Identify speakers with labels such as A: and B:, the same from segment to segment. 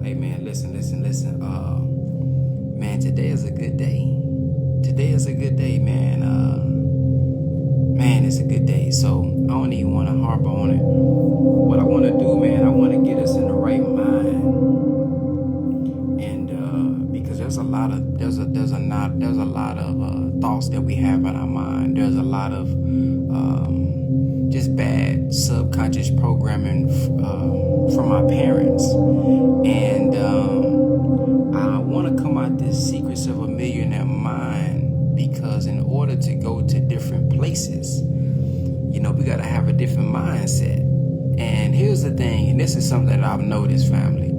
A: Hey man, listen. Man, today is a good day. Today is a good day, man. Man, it's a good day. So I don't even want to harp on it. What I want to do, man, I want to get us in the right mind. And because there's a lot of thoughts that we have in our mind. There's a lot of just bad subconscious programming from our parents. And I want to come out this Secrets of a Millionaire mind, because in order to go to different places, we got to have a different mindset. And here's the thing, and this is something that I've noticed, family.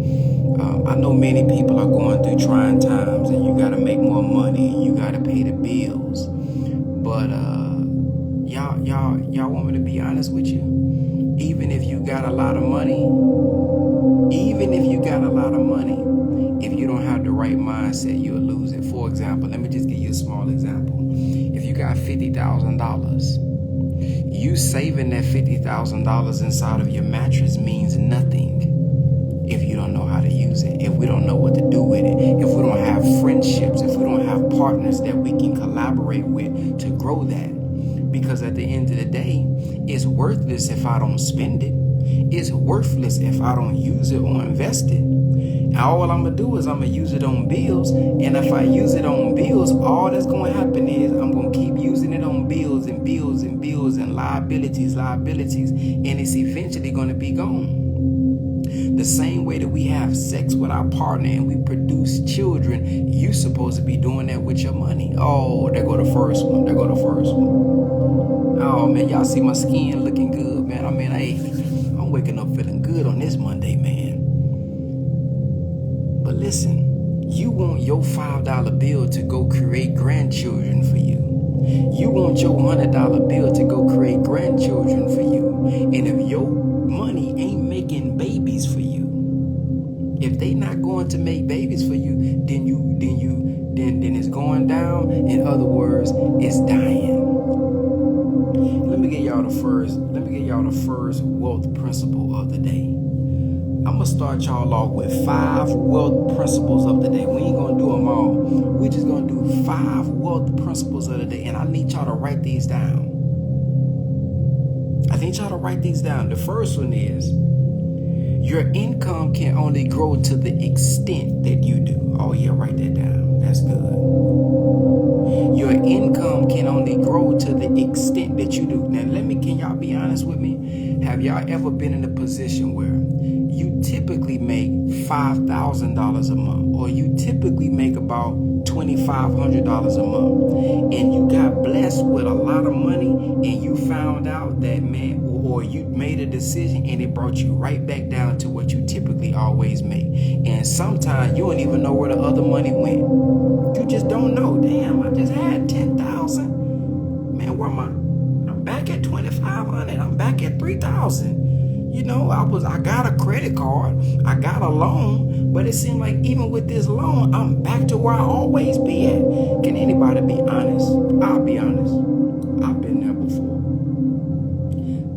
A: I know many people are going through trying times, and you got to make more money, and you got to pay the bills. But y'all want me to be honest with you? Even if you got a lot of money, if you don't have the right mindset, you'll lose it. For example, let me just give you a small example. If you got $50,000, you saving that $50,000 inside of your mattress means nothing if you don't know how to use it, if we don't know what to do with it, if we don't have friendships, if we don't have partners that we can collaborate with to grow that. Because at the end of the day, it's worthless if I don't spend it. It's worthless if I don't use it or invest it. And all I'm going to do is I'm going to use it on bills. And if I use it on bills, all that's going to happen is I'm going to keep using it on bills and bills and bills and liabilities. And it's eventually going to be gone. The same way that we have sex with our partner and we produce children, you're supposed to be doing that with your money. Oh, there go the first one. Oh, man, y'all see my skin looking good, man. I'm waking up feeling good on this Monday, man. But listen, you want your $5 bill to go create grandchildren for you. You want your $100 bill to go create grandchildren for you. And if your money ain't making babies for you, if they not going to make babies for you, then it's going down. In other words, it's dying. Let me get y'all the first wealth principle of the day. I'm gonna start y'all off with 5 wealth principles of the day. We ain't gonna do them all. We're just gonna do 5 wealth principles of the day, and I need y'all to write these down. The first one is, your income can only grow to the extent that you do. Oh yeah, write that down. That's good. Your income can only grow to the extent that you do. Now, can y'all be honest with me? Have y'all ever been in a position where you typically make $5,000 a month, or you typically make about $2,500 a month, and you got blessed with a lot of money, and you found out that, man, or you made a decision and it brought you right back down to what you typically always make. And sometimes you don't even know where the other money went. You just don't know. Damn, I just had $10,000. Man, where am I? I'm back at $2,500. I'm back at $3,000. I got a credit card. I got a loan. But it seemed like even with this loan, I'm back to where I always be at. Can anybody be honest? I'll be honest. I've been there before.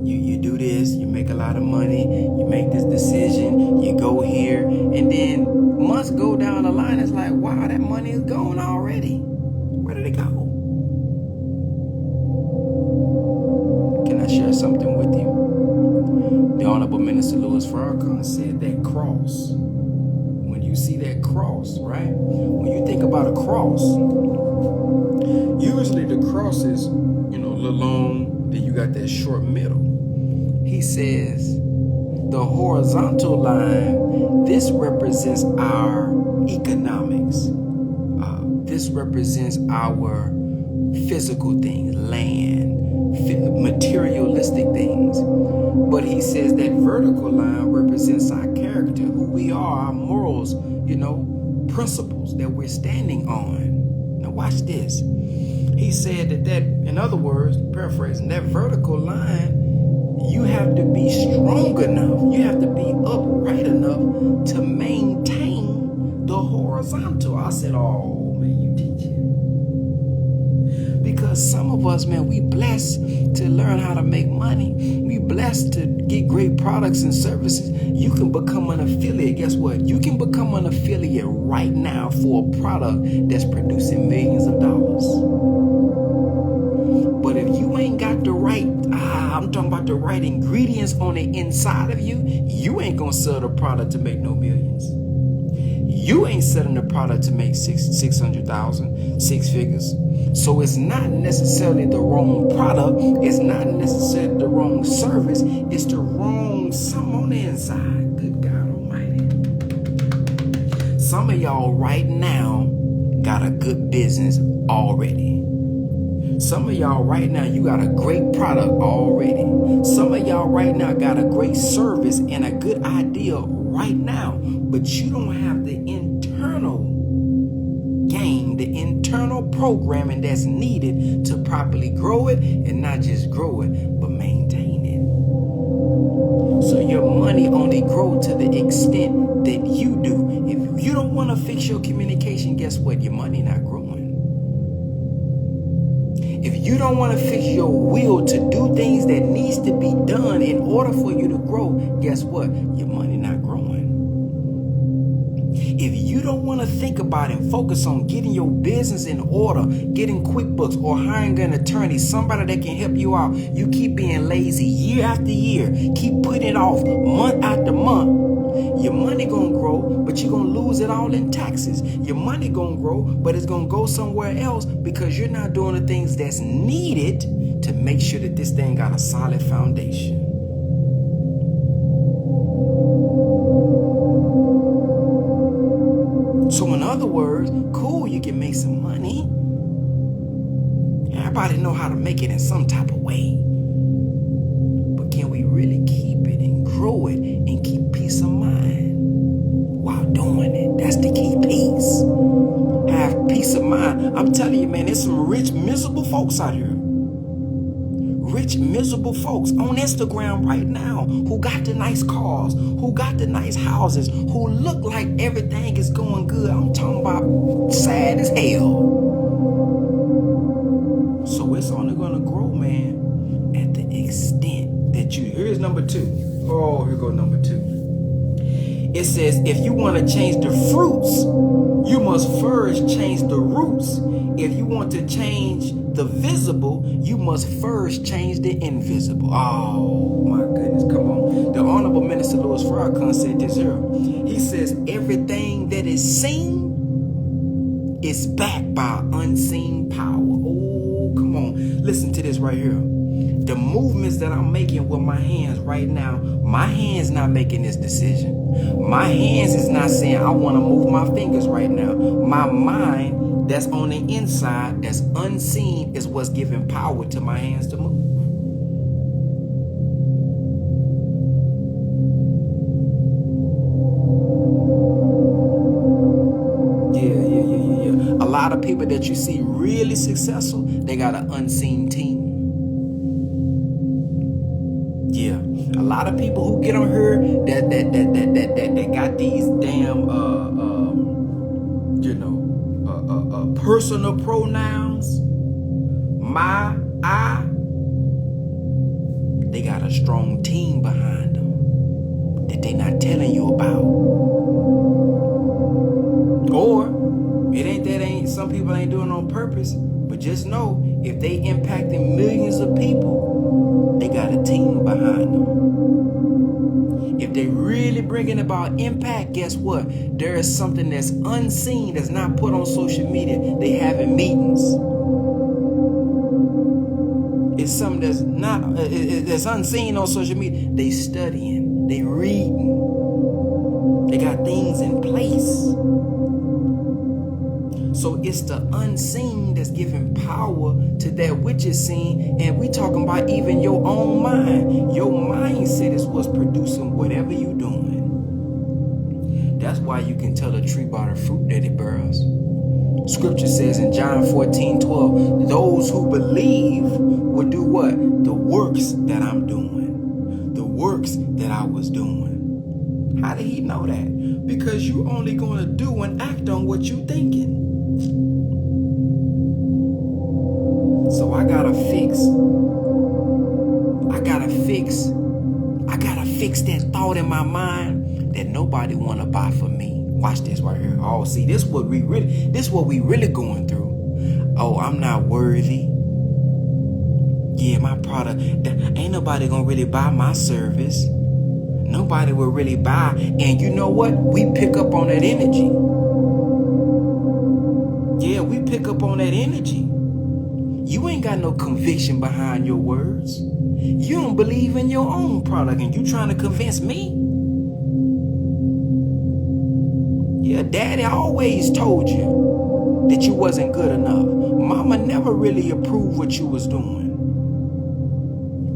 A: You do this, you make a lot of money, you make this decision, you go here, and then months go down the line, it's like, wow, that money is gone already. Where did it go? Can I share something with you? The Honorable Minister Louis Farrakhan said that cross. When you see that cross, right? When you think about a cross, usually the cross is, a little long, then you got that short middle. He says the horizontal line, this represents our economics. This represents our physical things, land, materialistic things. But he says that vertical line represents our character, who we are, our morals, principles that we're standing on. Now watch this. He said that, in other words, paraphrasing, that vertical line, you have to be strong enough, you have to be upright enough to maintain the horizontal. I said, oh man, you teaching. Because because some of us, man, we blessed to learn how to make money. We blessed to get great products and services. You can become an affiliate. Guess what? You can become an affiliate right now for a product that's producing millions of dollars. But if you ain't got the right, I'm talking about the right ingredients on the inside of you, you ain't gonna sell the product to make no millions. You ain't selling the product to make 600,000, 6 figures. So it's not necessarily the wrong product. It's not necessarily the wrong service. It's the wrong something on the inside. Good God Almighty. Some of y'all right now got a good business already. Some of y'all right now, you got a great product already. Some of y'all right now got a great service and a good idea right now, but you don't have the internal game, the internal programming that's needed to properly grow it, and not just grow it, but maintain it. So your money only grows to the extent that you do. If you don't want to fix your communication, guess what? Your money not growing. If you don't want to fix your will to do things that needs to be done in order for you to grow, guess what? Your money not growing. If you don't want to think about and focus on getting your business in order, getting QuickBooks or hiring an attorney, somebody that can help you out, you keep being lazy year after year, keep putting it off month after month, your money gonna grow, but you're gonna lose it all in taxes. Your money gonna grow, but it's gonna go somewhere else because you're not doing the things that's needed to make sure that this thing got a solid foundation. So in other words, cool, you can make some money. Everybody know how to make it in some type of way. But can we really keep it and grow it and keep peace of mind while doing it? That's the key piece. Have peace of mind. I'm telling you, man, there's some rich, miserable folks out here. Rich, miserable folks on Instagram right now who got the nice cars, who got the nice houses, who look like everything is going good. I'm talking about sad as hell. So it's only going to grow, man, at the extent that you... Here's number 2. Oh, here goes number 2. It says, if you want to change the fruits, you must first change the roots. If you want to change the visible, you must first change the invisible. Oh my goodness, come on. The Honorable Minister Louis Farrakhan said this here. He says, everything that is seen is backed by unseen power. Oh, come on. Listen to this right here. The movements that I'm making with my hands right now, my hands not making this decision. My hands is not saying I want to move my fingers right now. My mind that's on the inside, that's unseen, is what's giving power to my hands to move. Yeah. A lot of people that you see really successful, they got an unseen team. Yeah, a lot of people who get on here that got these damn personal pronouns, my, I, they got a strong team behind them that they not telling you about. Or some people ain't doing it on purpose, but just know if they impacting millions of people, they got a team behind them. If they really bringing about impact, guess what? There is something that's unseen, that's not put on social media. They having meetings. It's something that's not that's unseen on social media. They studying, they reading, they got things in place. So it's the unseen that's giving power to that which is seen. And we talking about even your own mind. Your mindset is what's producing whatever you're doing. That's why you can tell a tree by the fruit that it bears. Scripture says in John 14:12, those who believe will do what? The works that I'm doing. The works that I was doing. How did he know that? Because you only going to do and act on what you thinking. So I gotta fix that thought in my mind that nobody wanna buy for me. Watch this right here. Oh, see, this what we really going through. Oh, I'm not worthy. Yeah, my product, ain't nobody gonna really buy my service. Nobody will really buy. And you know what? We pick up on that energy. Yeah, we pick up on that energy. You ain't got no conviction behind your words. You don't believe in your own product and you trying to convince me? Yeah, Daddy always told you that you wasn't good enough. Mama never really approved what you was doing.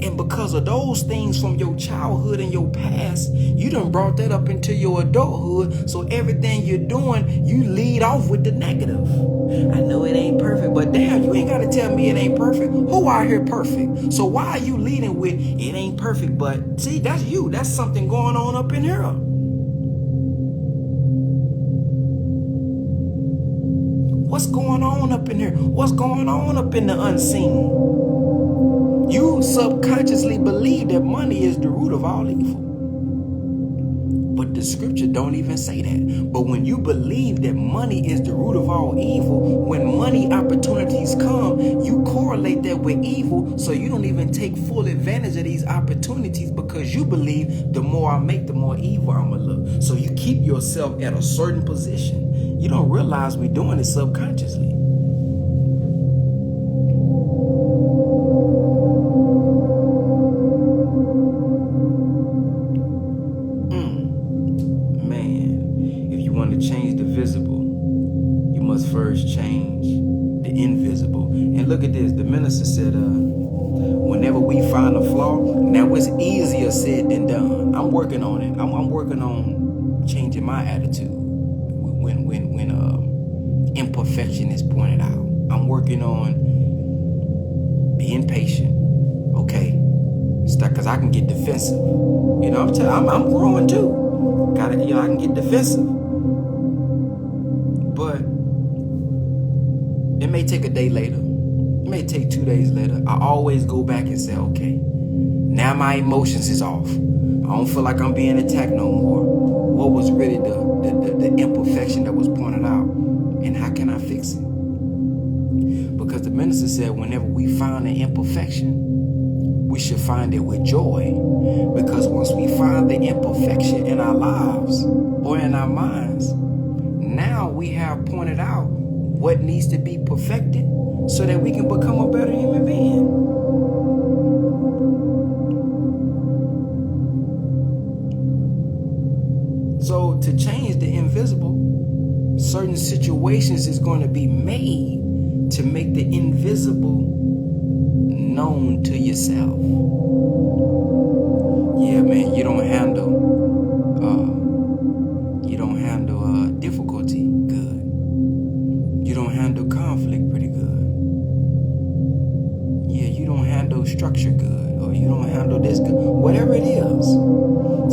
A: And because of those things from your childhood and your past, you done brought that up into your adulthood. So everything you're doing, you lead off with the negative. I know it ain't perfect, but damn, you ain't got to tell me it ain't perfect. Who out here perfect? So why are you leading with it ain't perfect? But see, that's you. That's something going on up in here. What's going on up in here? What's going on up in the unseen? You subconsciously believe that money is the root of all evil. But the scripture don't even say that. But when you believe that money is the root of all evil, when money opportunities come, you correlate that with evil, so you don't even take full advantage of these opportunities because you believe the more I make, the more evil I'm gonna look. So you keep yourself at a certain position. You don't realize we're doing it subconsciously. Change the visible, you must first change the invisible. And look at this, the minister said, whenever we find a flaw, now it's easier said than done. I'm working on it. I'm working on changing my attitude when imperfection is pointed out. I'm working on being patient. Okay, because I can get defensive. You know, I'm growing too. I can get defensive. But it may take a day later. It may take 2 days later. I always go back and say, okay, now my emotions is off. I don't feel like I'm being attacked no more. What was really the imperfection that was pointed out? And how can I fix it? Because the minister said whenever we find an imperfection, we should find it with joy. Because once we find the imperfection in our lives or in our minds, now we have pointed out what needs to be perfected so that we can become a better human being. So to change the invisible, certain situations is going to be made to make the invisible known to yourself. Yeah, man, you don't handle difficulty good. You don't handle conflict pretty good. Yeah, you don't handle structure good, or you don't handle this good. Whatever it is,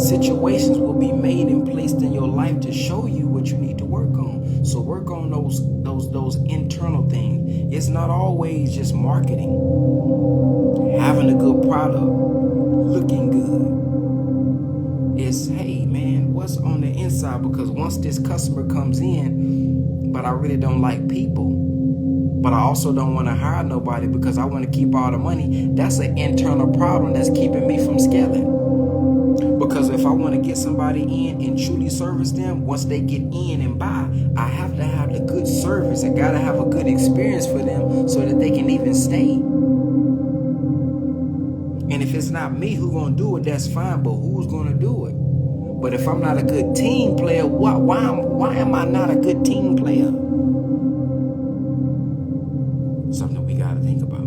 A: situations will be made and placed in your life to show you what you need to work on. So work on those internal things. It's not always just marketing. Having a good product, looking good. It's, hey man, what's on the inside? Because once this customer comes in, but I really don't like people, but I also don't want to hire nobody because I want to keep all the money, that's an internal problem that's keeping me from scaling. Because if I want to get somebody in and truly service them, once they get in and buy, I have to have the good service. I got to have a good experience for them so that they can even stay. And if it's not me who's going to do it, that's fine, but who's going to do it? But if I'm not a good team player, why am I not a good team player? Something we got to think about.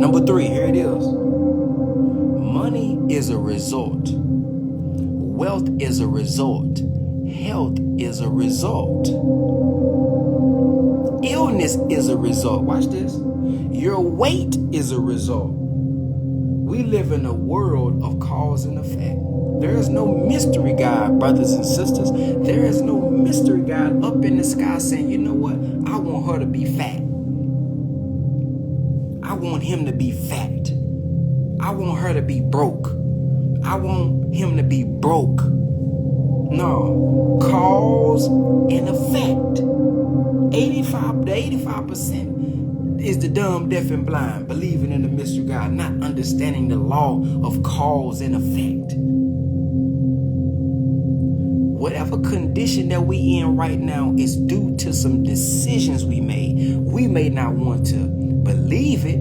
A: Number 3, here it is. Money is a result. Wealth is a result. Health is a result. Illness is a result. Watch this. Your weight is a result. We live in a world of cause and effect. There is no mystery God, brothers and sisters. There is no mystery God up in the sky saying, you know what? I want her to be fat. I want him to be fat. I want her to be broke. I want him to be broke. No. Cause and effect. 85% is the dumb, deaf, and blind, believing in the mystery of God, not understanding the law of cause and effect. Whatever condition that we in right now is due to some decisions we made. We may not want to believe it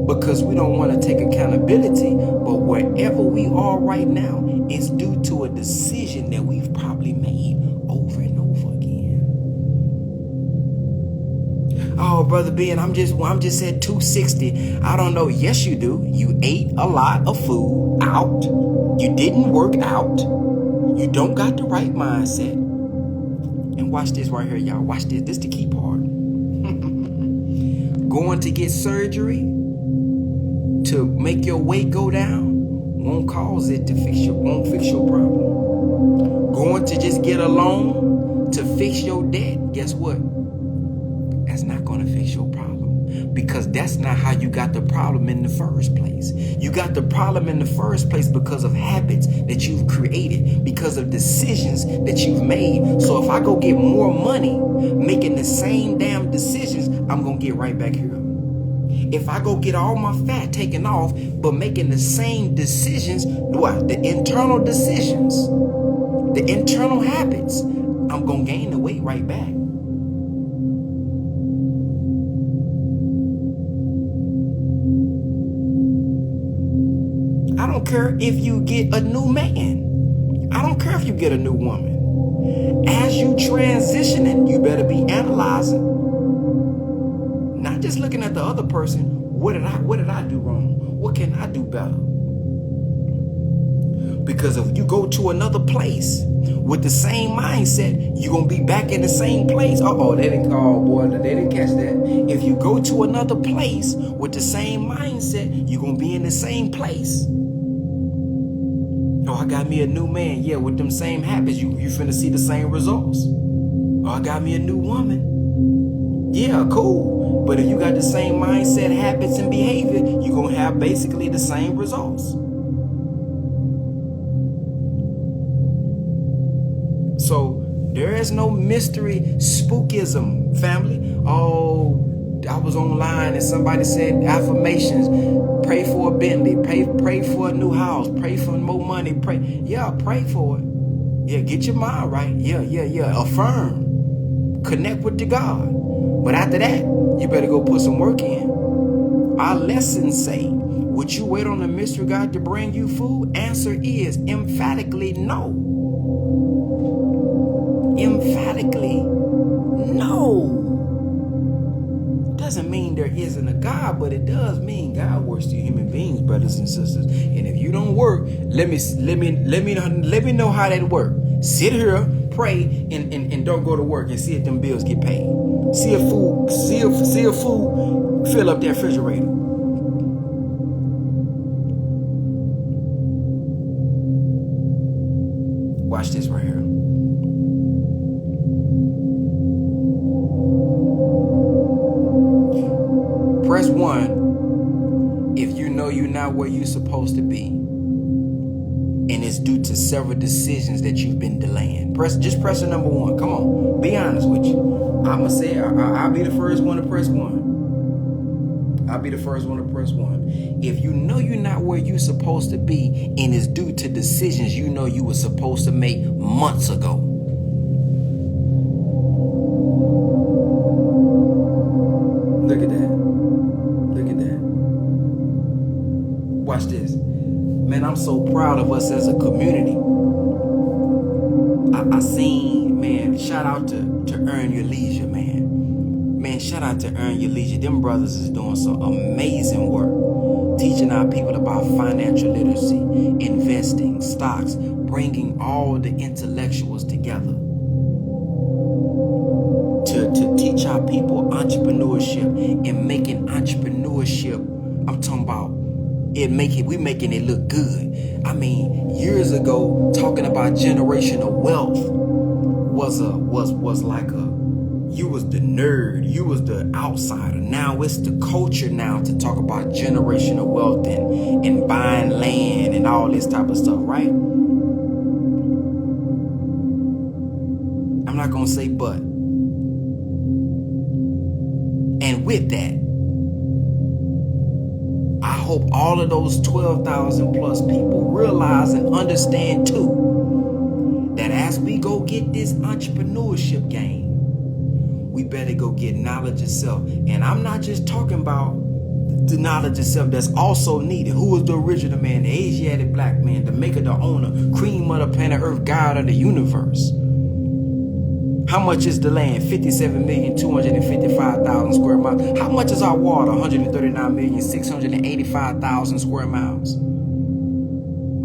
A: because we don't want to take accountability, but wherever we are right now is due to a decision that we've probably made over and over again. Oh, Brother Ben, I'm just at 260. I don't know. Yes, you do. You ate a lot of food out. You didn't work out. You don't got the right mindset. And watch this right here, y'all. Watch this. This is the key part. Going to get surgery to make your weight go down won't cause it to won't fix your problem. Going to just get a loan to fix your debt, guess what? That's not going to fix your problem, because that's not how you got the problem in the first place. You got the problem in the first place because of habits that you've created, because of decisions that you've made. So if I go get more money making the same damn decisions, I'm going to get right back here. If I go get all my fat taken off, but making the same decisions, what? The internal decisions, the internal habits, I'm going to gain the weight right back. I don't care if you get a new man. I don't care if you get a new woman. As you transitioning, you better be analyzing. Not just looking at the other person. What did I do wrong? What can I do better? Because if you go to another place with the same mindset, you're going to be back in the same place. They didn't catch that. If you go to another place with the same mindset, you're going to be in the same place. I got me a new man. Yeah, with them same habits, you finna see the same results. I got me a new woman. Yeah, cool. But if you got the same mindset, habits, and behavior, you're going to have basically the same results. So there is no mystery spookism, family. Oh, I was online and somebody said affirmations. Pray for a Bentley. Pray for a new house. Pray for more money. Pray for it. Yeah, get your mind right. Yeah. Affirm. Connect with the God. But after that, you better go put some work in. Our lessons say, would you wait on the mystery God to bring you food? Answer is emphatically no. Emphatically no. Doesn't mean there isn't a God, but it does mean God works through human beings, brothers and sisters. And if you don't work, let me know how that works. Sit here, pray, and don't go to work and see if them bills get paid. See if food fill up that refrigerator. Watch this right here. Press 1 if you know you're not where you're supposed to be, and it's due to several decisions that you've been delaying. Just press the number 1. Come on, be honest with you. I'ma say I'll be the first one to press 1. I'll be the first one to press 1. If you know you're not where you're supposed to be, and it's due to decisions you know you were supposed to make months ago. Look at that. Watch this. Man, I'm so proud of us as a community. I seen, man, shout out to Earn Your Leisure, man. Man, shout out to Earn Your Leisure. Them brothers is doing some amazing work. Teaching our people about financial literacy, investing, stocks, bringing all the intellectuals together. To teach our people entrepreneurship and making entrepreneurship, I'm talking about we making it look good. I mean, years ago, talking about generational wealth was like a You was the nerd. You was the outsider. Now it's the culture now to talk about generational wealth and buying land and all this type of stuff, right? I'm not going to say but. And with that, I hope all of those 12,000 plus people realize and understand too, that as we go get this entrepreneurship game, we better go get knowledge of self. And I'm not just talking about the knowledge of self that's also needed. Who was the original man, the Asiatic black man, the maker, the owner, cream of the planet Earth, God of the universe? How much is the land? 57,255,000 square miles. How much is our water? 139,685,000 square miles.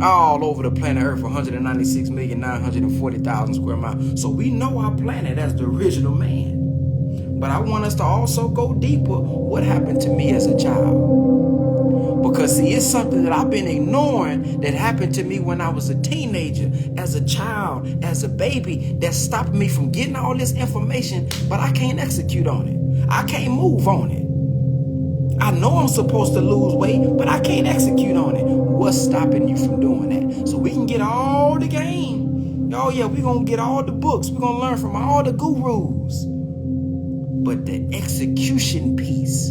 A: All over the planet Earth, 196,940,000 square miles. So we know our planet as the original man. But I want us to also go deeper. What happened to me as a child? Because see, it's something that I've been ignoring that happened to me when I was a teenager, as a child, as a baby, that's stopping me from getting all this information, but I can't execute on it. I can't move on it. I know I'm supposed to lose weight, but I can't execute on it. What's stopping you from doing that? So we can get all the game. Oh yeah, we're going to get all the books. We're going to learn from all the gurus. But the execution piece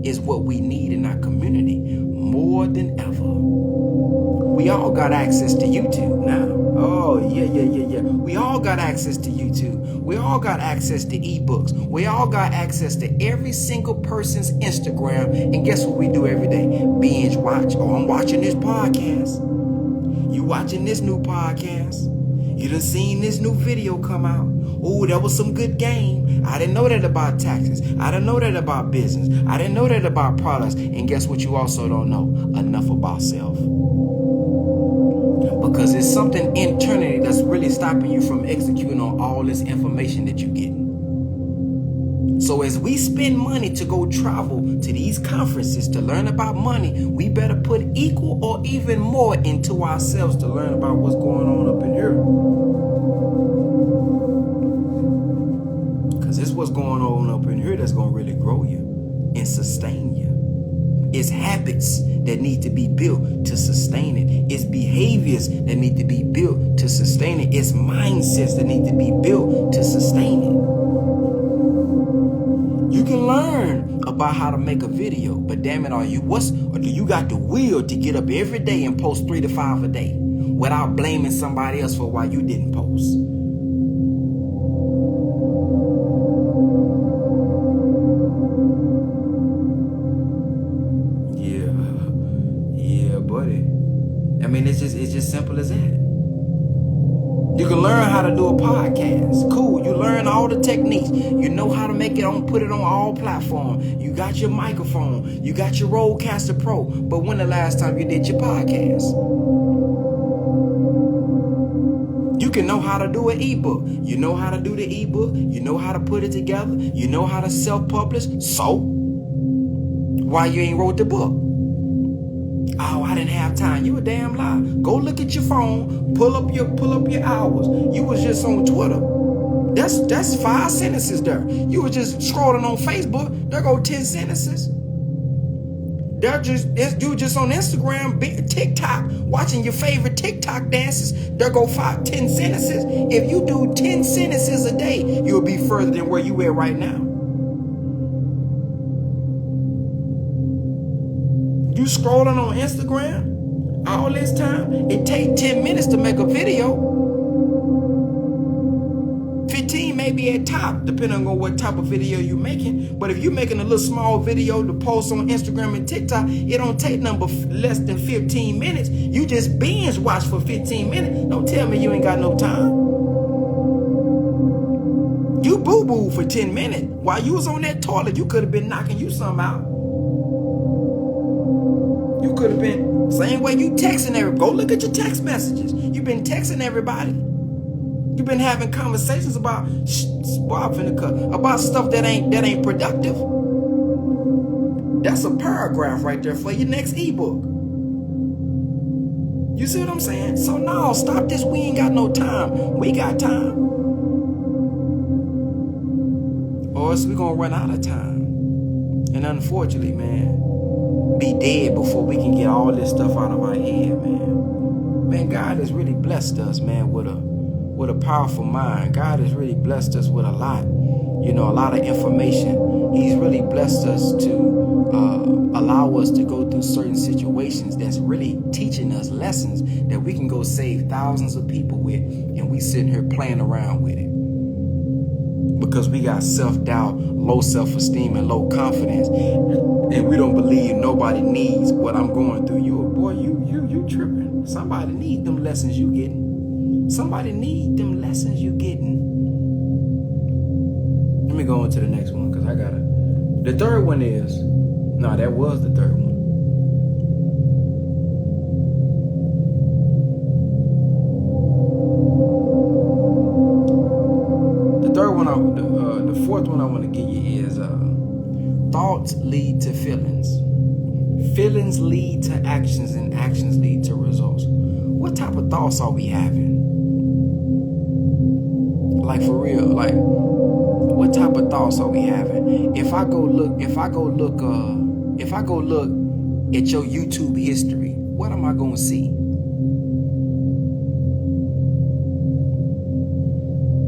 A: is what we need in our community more than ever. We all got access to YouTube now. Oh, yeah. We all got access to YouTube. We all got access to ebooks. We all got access to every single person's Instagram. And guess what we do every day? Binge watch. Oh, I'm watching this podcast. You watching this new podcast. You done seen this new video come out. Oh, that was some good game. I didn't know that about taxes. I didn't know that about business. I didn't know that about products. And guess what you also don't know? Enough about self. Because it's something internally that's really stopping you from executing on all this information that you're getting. So as we spend money to go travel to these conferences to learn about money, we better put equal or even more into ourselves to learn about what's going on up in here. Because it's what's going on up in here that's going to really grow you and sustain you. It's habits that need to be built to sustain it. It's behaviors that need to be built to sustain it. It's mindsets that need to be built to sustain it. You can learn about how to make a video, but damn it, or do you got the will to get up every day and post 3 to 5 a day without blaming somebody else for why you didn't post? Yeah, buddy. I mean, it's just simple as that. You can learn how to do a podcast. Cool. You learn all the techniques. You know how to put it on all platforms. You got your microphone. You got your Rodecaster Pro. But when the last time you did your podcast? You can know how to do an ebook. You know how to do the ebook. You know how to put it together. You know how to self-publish. So, why you ain't wrote the book? Oh, I didn't have time. You a damn lie. Go look at your phone. Pull up your hours. You was just on Twitter. That's 5 sentences there. You was just scrolling on Facebook. There go 10 sentences. You just on Instagram, TikTok, watching your favorite TikTok dances. There go 10 sentences. If you do 10 sentences a day, you'll be further than where you at right now. You scrolling on Instagram all this time, it take 10 minutes to make a video. 15 maybe at top, depending on what type of video you're making. But if you're making a little small video to post on Instagram and TikTok, it don't take less than 15 minutes. You just binge watch for 15 minutes. Don't tell me you ain't got no time. You boo-boo for 10 minutes. While you was on that toilet, you could have been knocking you something out. You could have been, same way you texting everybody. Go look at your text messages. You've been texting everybody. You've been having conversations about stuff that ain't productive. That's a paragraph right there for your next ebook. You see what I'm saying? So no, stop this. We ain't got no time. We got time. or else we're going to run out of time. And unfortunately, man, be dead before we can get all this stuff out of our head, man. Man, God has really blessed us, man, with a powerful mind. God has really blessed us with a lot of information. He's really blessed us to allow us to go through certain situations that's really teaching us lessons that we can go save thousands of people with, and we sitting here playing around with it because we got self-doubt, low self-esteem, and low confidence, and we don't believe nobody needs what I'm going through. You tripping. Somebody need them lessons you getting. Somebody need them lessons you getting. Let me go on to the next one, because I gotta. The third one is, no, that was the third one. The third one, the fourth one I want to give you is thoughts lead to feelings. Feelings lead to actions, and actions lead to results. What type of thoughts are we having? Like, for real, like, what type of thoughts are we having? If I go look at your YouTube history, what am I going to see?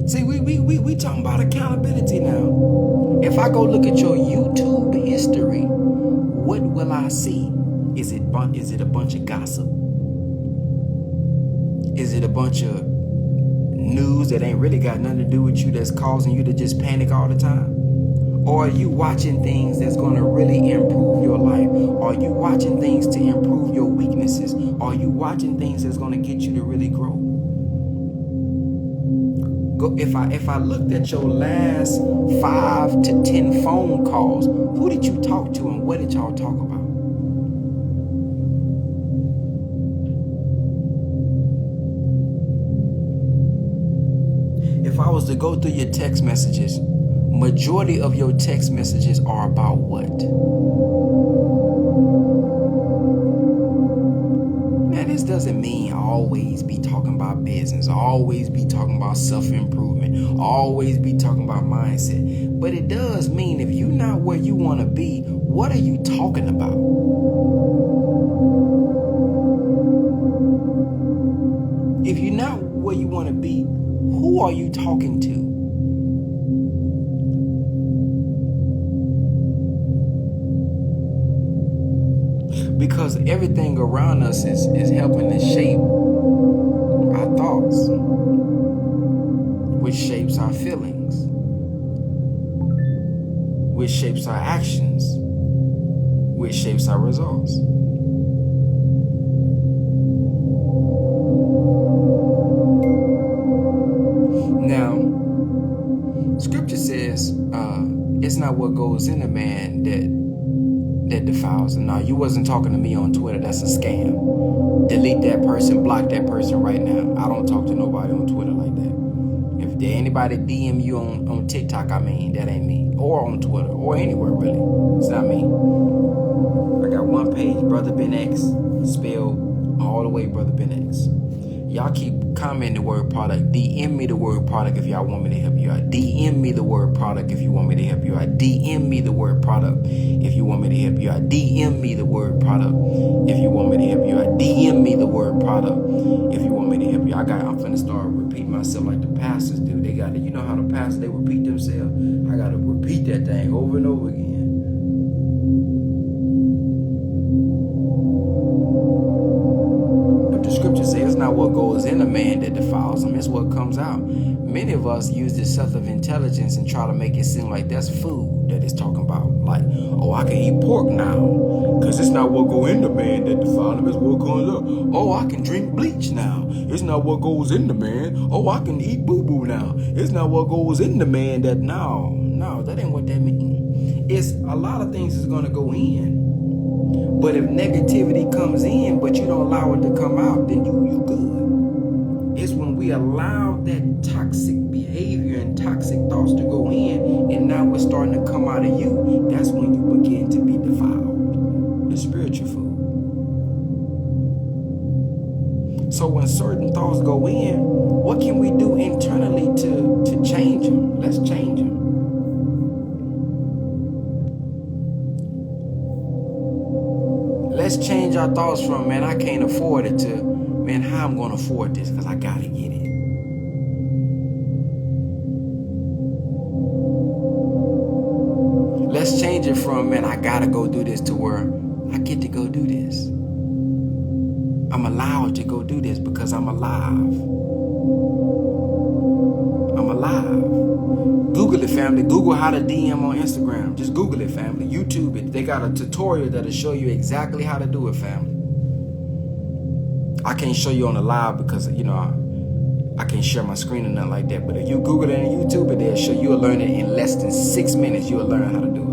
A: See, we talking about accountability now. If I go look at your YouTube history, what will I see? Is it a bunch of gossip? Is it a bunch of news that ain't really got nothing to do with you, that's causing you to just panic all the time? Or are you watching things that's going to really improve your life? Are you watching things to improve your weaknesses? Are you watching things that's going to get you to really grow? If I looked at your last 5 to 10 phone calls, who did you talk to and what did y'all talk about? If I was to go through your text messages, majority of your text messages are about what? Now, this doesn't mean always be talking about business, always be talking about self-improvement, always be talking about mindset. But it does mean if you're not where you want to be, what are you talking about? If you're not where you want to be, who are you talking to? Because everything around us is helping to shape our thoughts, which shapes our feelings, which shapes our actions, which shapes our results. Now, scripture says, it's not what goes in a man that defiles him. Now, you wasn't talking to me on Twitter. That's a scam. Delete that person, block that person right now. I don't talk to nobody on Twitter like that. If there anybody DM you on TikTok, that ain't me. Or on Twitter, or anywhere really. It's not me. I got one page, Brother Ben X, spelled all the way Brother Ben X. Y'all keep commenting the word product. DM me the word product if y'all want me to help you out. DM me the word product if you want me to help you out. DM me the word product if you want me to help you out. DM me the word product if you want me to help you out. DM me the word product if you want me to help you out. I'm finna start repeating myself like the pastors do. They got to, you know how the pastors, they repeat themselves? I got to repeat that thing over and over again. Scripture says it's not what goes in a man that defiles him, it's what comes out. Many of us use this self-intelligence and try to make it seem like that's food that it's talking about. Like, oh, I can eat pork now, because it's not what goes in the man that defiles him, it's what comes out. Oh, I can drink bleach now. It's not what goes in the man. Oh, I can eat boo-boo now. It's not what goes in the man that, no, that ain't what that means. It's a lot of things is going to go in. But if negativity comes in, but you don't allow it to come out, then you good. It's when we allow that toxic behavior and toxic thoughts to go in, and now we're starting to come out of you, that's when you begin to be defiled, the spiritual food. So when certain thoughts go in, what can we do internally to change them? Let's change them. our thoughts from, man, I can't afford it, to, man, how I'm going to afford this because I got to get it. Let's change it from, man, I got to go do this, to where I get to go do this. I'm allowed to go do this because I'm alive. I'm alive. Google it, family. Google how to DM on Instagram. Just Google it, family. YouTube it. They got a tutorial that'll show you exactly how to do it, family. I can't show you on the live because, you know, I can't share my screen or nothing like that. But if you Google it on YouTube, they'll show you. You'll learn it in less than 6 minutes. You'll learn how to do it.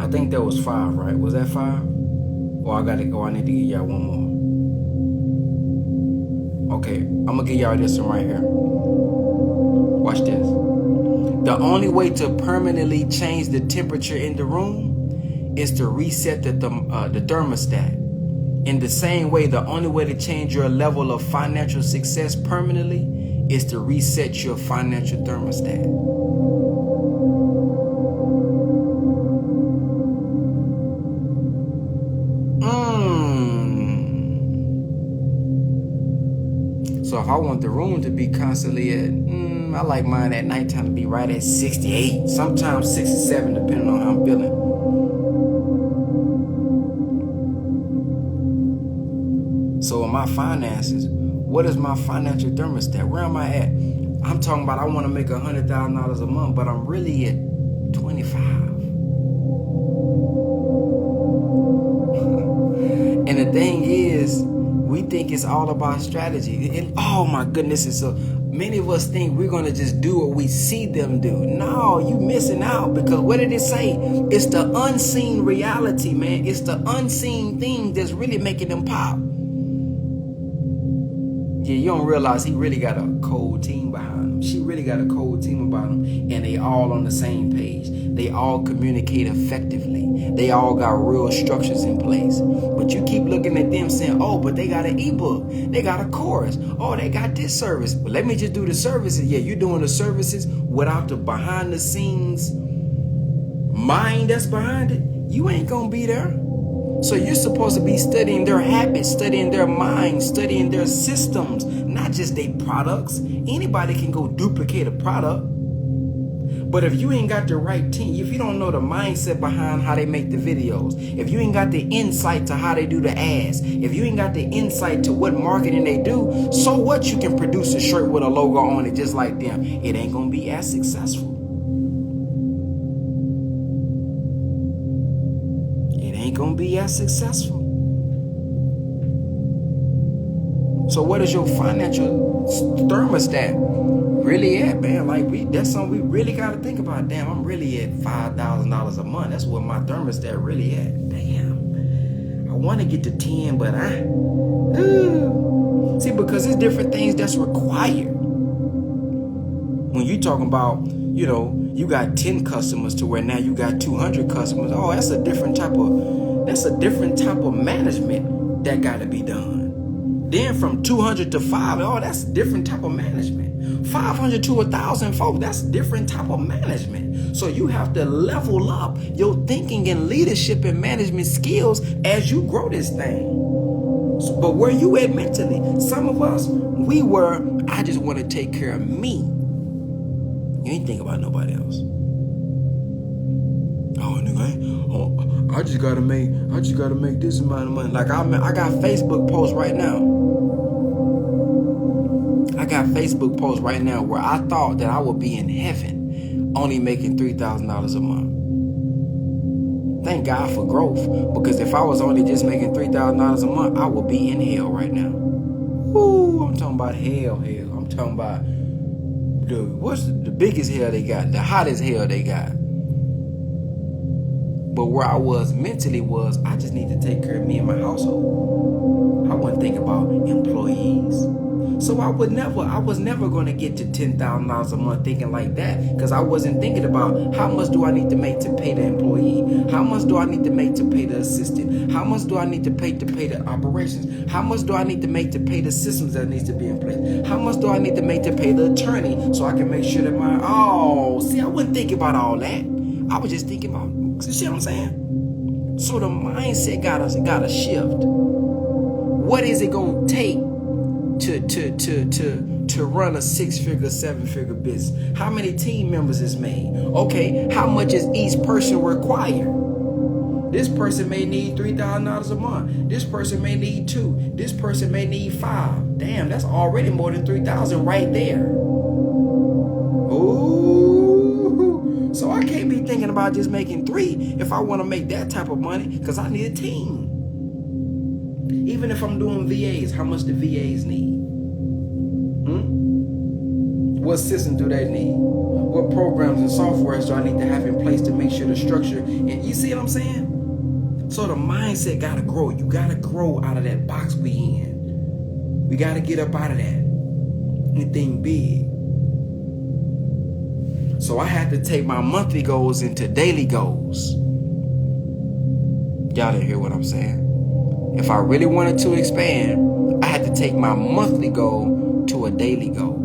A: I think that was 5, right? Was that 5? Or I need to give y'all one more. Okay, I'm gonna give y'all this one right here. Watch this. The only way to permanently change the temperature in the room is to reset the thermostat. In the same way, the only way to change your level of financial success permanently is to reset your financial thermostat. So if I want the room to be constantly at, I like mine at nighttime to be right at 68, sometimes 67, depending on how I'm feeling. So in my finances, what is my financial thermostat? Where am I at? I'm talking about I want to make $100,000 a month, but I'm really at 25. And the thing is, we think it's all about strategy. And oh my goodness, it's so many of us think we're going to just do what we see them do. No, you missing out, because what did it say? It's the unseen reality, man. It's the unseen thing that's really making them pop. Yeah, you don't realize he really got a cold team behind him. She really got a cold team about him, and they all on the same page. They all communicate effectively. They all got real structures in place. But you keep looking at them saying, oh, but they got an ebook. They got a course. Oh, they got this service. But let me just do the services. Yeah, you're doing the services without the behind the scenes mind that's behind it. You ain't going to be there. So you're supposed to be studying their habits, studying their minds, studying their systems, not just their products. Anybody can go duplicate a product. But if you ain't got the right team, if you don't know the mindset behind how they make the videos, if you ain't got the insight to how they do the ads, if you ain't got the insight to what marketing they do, so what? You can produce a shirt with a logo on it just like them. It ain't going to be as successful. Ain't gonna be as successful. So what is your financial thermostat really at, man? Like that's something we really gotta think about. Damn, I'm really at $5,000 a month. That's what my thermostat really at. Damn, I want to get to 10, but see, because there's different things that's required. When you talking about, you know, you got 10 customers to where now you got 200 customers. Oh, that's a different type of management that got to be done. Then from 200 to 5, oh, that's a different type of management. 500 to 1,000 folks, that's different type of management. So you have to level up your thinking and leadership and management skills as you grow this thing. But where you at mentally? Some of us, I just want to take care of me. You ain't think about nobody else. Oh, nigga, I just gotta make this amount of money. Like I got Facebook posts right now. I got Facebook posts right now where I thought that I would be in heaven only making $3,000 a month. Thank God for growth, because if I was only just making $3,000 a month, I would be in hell right now. Ooh, I'm talking about hell. I'm talking about what's the biggest hell they got, the hottest hell they got. But where I was mentally was, I just need to take care of me and my household. I wasn't thinking about employees. So I was never going to get to $10,000 a month thinking like that, because I wasn't thinking about how much do I need to make to pay the employee? How How much do I need to make to pay the assistant? How much do I need to pay the operations? How much do I need to make to pay the systems that needs to be in place? How much do I need to make to pay the attorney so I can make sure that I wasn't thinking about all that. I was just thinking about, you see what I'm saying? So the mindset gotta shift. What is it gonna take to run a 6-figure, 7-figure business? How many team members is made? Okay, how much is each person required? This person may need $3,000 a month. This person may need $2,000. This person may need $5,000. Damn, that's already more than $3,000 right there. Ooh. So I can't be thinking about just making $3,000 if I want to make that type of money, because I need a team. Even if I'm doing VAs, how much do VAs need? What system do they need? What programs and softwares do I need to have in place to make sure the structure, and you see what I'm saying? So the mindset gotta grow. You gotta grow out of that box we in. We gotta get up out of that and think big. So I had to take my monthly goals into daily goals. Y'all didn't hear what I'm saying? If I really wanted to expand, I had to take my monthly goal to a daily goal.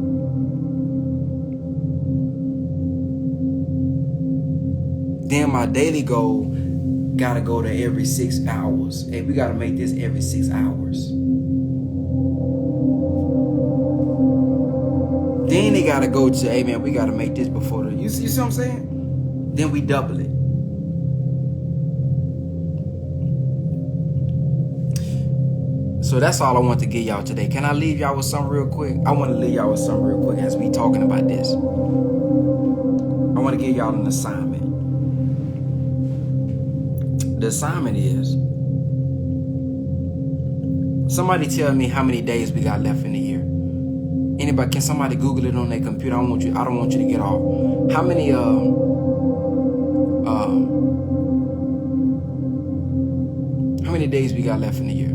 A: Then my daily goal gotta go to every 6 hours. Hey, we gotta make this every 6 hours. Then they gotta go to, hey man, we gotta make this before the, you see what I'm saying? Then we double it. So that's all I want to give y'all today. Can I leave y'all with something real quick? I want to leave y'all with something real quick as we talking about this. I want to give y'all an assignment. The assignment is, somebody tell me how many days we got left in the year. Anybody, can somebody Google it on their computer? I don't want you to get off. How many days we got left in the year?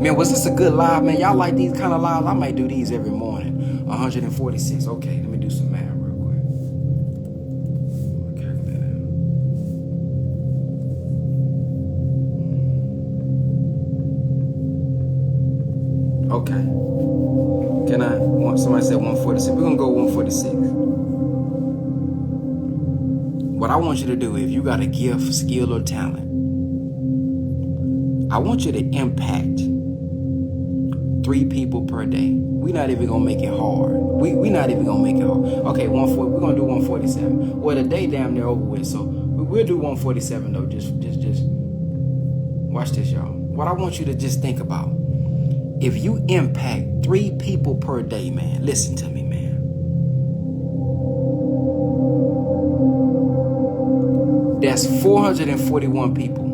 A: Man, was this a good live, man? Y'all like these kind of lives? I might do these every morning. 146. Okay, let me do some math real quick. Okay. Can I? Somebody said 146. We're gonna go 146. What I want you to do, if you got a gift, skill, or talent, I want you to impact 3 people per day. We're not even gonna make it hard. We're not even gonna make it hard. Okay, 140. We're gonna do 147. Well, the day damn near over with, so we'll do 147 though. Just watch this, y'all. What I want you to just think about: if you impact 3 people per day, man, listen to me, man. That's 441 people.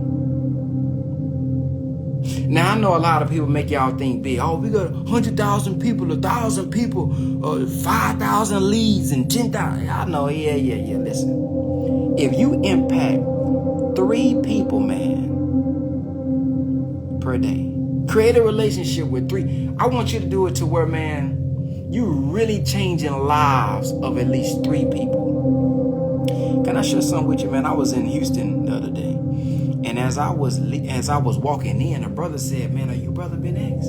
A: Now, I know a lot of people make y'all think big. Oh, we got 100,000 people, 1,000 people, 5,000 leads, and 10,000. I know, yeah. Listen, if you impact 3 people, man, per day, create a relationship with 3. I want you to do it to where, man, you really changing lives of at least 3 people. Can I share something with you, man? I was in Houston the other day. And as I was walking in, a brother said, "Man, are you Brother Ben X?"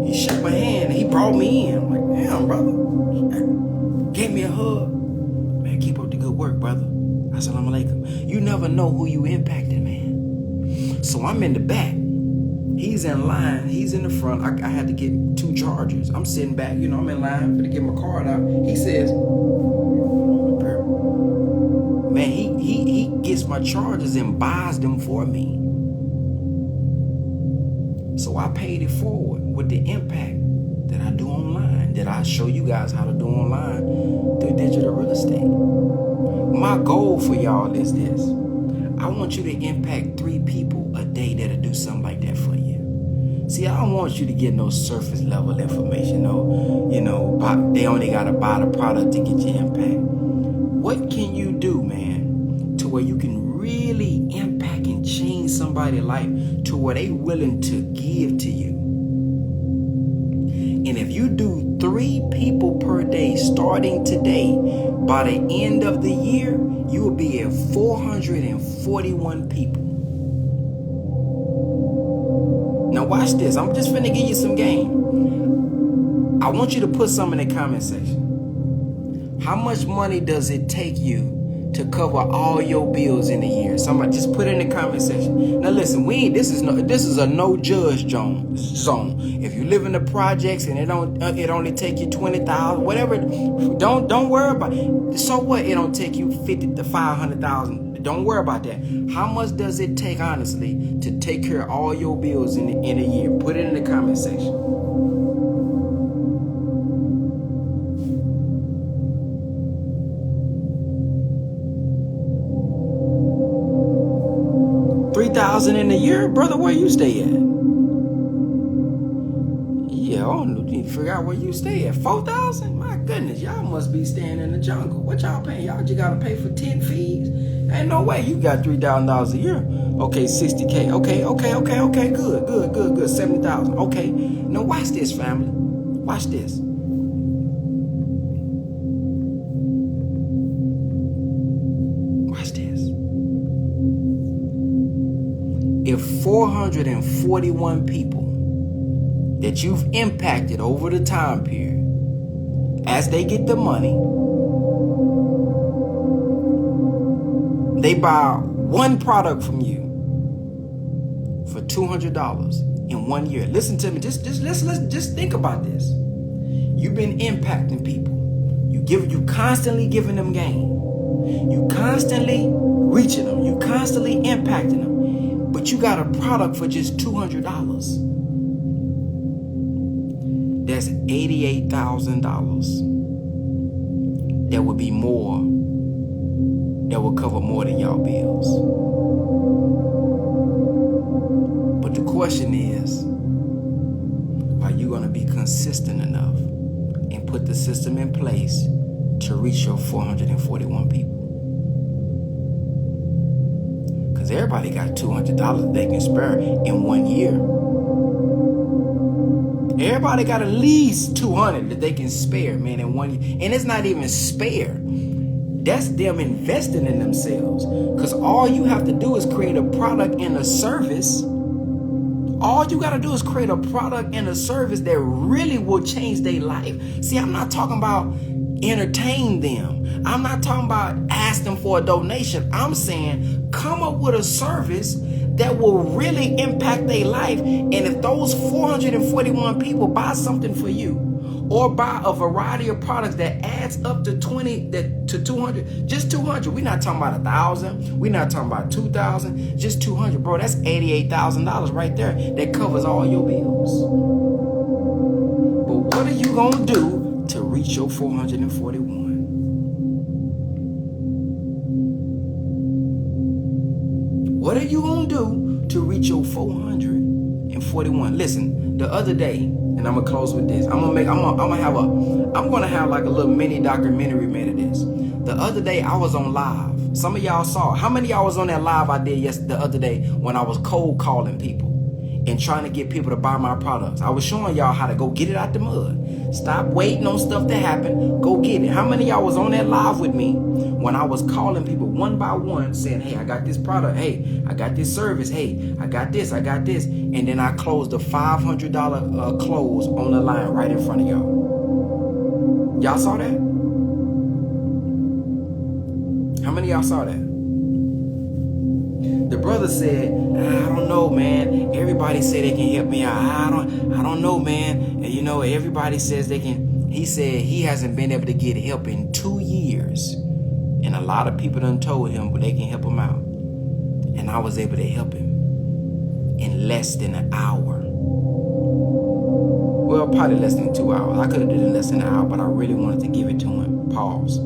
A: He shook my hand and he brought me in. I'm like, "Damn, brother." Gave me a hug. "Man, keep up the good work, brother." Assalamu alaikum. You never know who you impacted, man. So I'm in the back. He's in line. He's in the front. I had to get 2 chargers. I'm sitting back. I'm in line to get my card out. He says, man, he gets my charges and buys them for me. So I paid it forward with the impact that I do online, that I show you guys how to do online through digital real estate. My goal for y'all is this. I want you to impact 3 people a day that'll do something like that for you. See, I don't want you to get no surface level information. They only got to buy the product to get your impact. What can you do, man, to where you can really impact and change somebody's life to where they willing to give to you? And if you do 3 people per day, start starting today, by the end of the year, you will be at 441 people. Now watch this. I'm just finna give you some game. I want you to put some in the comment section. How much money does it take you to cover all your bills in a year? Somebody just put it in the comment section. Now listen, this is a no judge zone. If you live in the projects and it only take you 20,000, whatever, don't worry about it. So what? It don't take you 50 to 500,000. Don't worry about that. How much does it take, honestly, to take care of all your bills in a year? Put it in the comment section. $3,000 in a year, brother. Where you stay at? Yeah, I don't need to figure out where you stay at. 4,000? My goodness, y'all must be staying in the jungle. What y'all paying? Y'all just gotta pay for 10 fees. Ain't no way you got $3,000 a year. Okay, 60K. Okay. Good. 70,000. Okay. Now watch this, family. Watch this. Watch this. If 441 people that you've impacted over the time period, as they get the money, they buy one product from you for $200 in 1 year. Listen to me. Just think about this. You've been impacting people. You constantly giving them game. You constantly reaching them. You constantly impacting them. But you got a product for just $200. That's $88,000. That would be more. That will cover more than y'all bills. But the question is, are you going to be consistent enough and put the system in place to reach your 441 people? Because everybody got $200 they can spare in 1 year. Everybody got at least $200 that they can spare, man, in 1 year. And it's not even spare. That's them investing in themselves. Because all you have to do is create a product and a service. All you got to do is create a product and a service that really will change their life. See, I'm not talking about entertain them. I'm not talking about ask them for a donation. I'm saying come up with a service that will really impact their life. And if those 441 people buy something for you, or buy a variety of products that adds up to 200, just 200. We're not talking about 1,000. We're not talking about 2,000. Just 200, bro. That's $88,000 right there. That covers all your bills. But what are you gonna do to reach your 441? What are you gonna do to reach your 441? Listen, the other day. And I'm gonna close with this. I'm gonna have like a little mini documentary made of this. The other day I was on live. Some of y'all saw. How many of y'all was on that live I did the other day when I was cold calling people and trying to get people to buy my products? I was showing y'all how to go get it out the mud. Stop waiting on stuff to happen. Go get it. How many of y'all was on that live with me when I was calling people one by one saying, hey, I got this product. Hey, I got this service. Hey, I got this. And then I closed a $500 close on the line right in front of y'all. Y'all saw that? How many of y'all saw that? The brother said, I don't know, man. Everybody say they can help me out. I don't know, man. And you know, everybody says they can. He said he hasn't been able to get help in 2 years. And a lot of people done told him they can help him out. And I was able to help him in less than an hour. Well, probably less than 2 hours. I could have done it in less than an hour, but I really wanted to give it to him. Pause.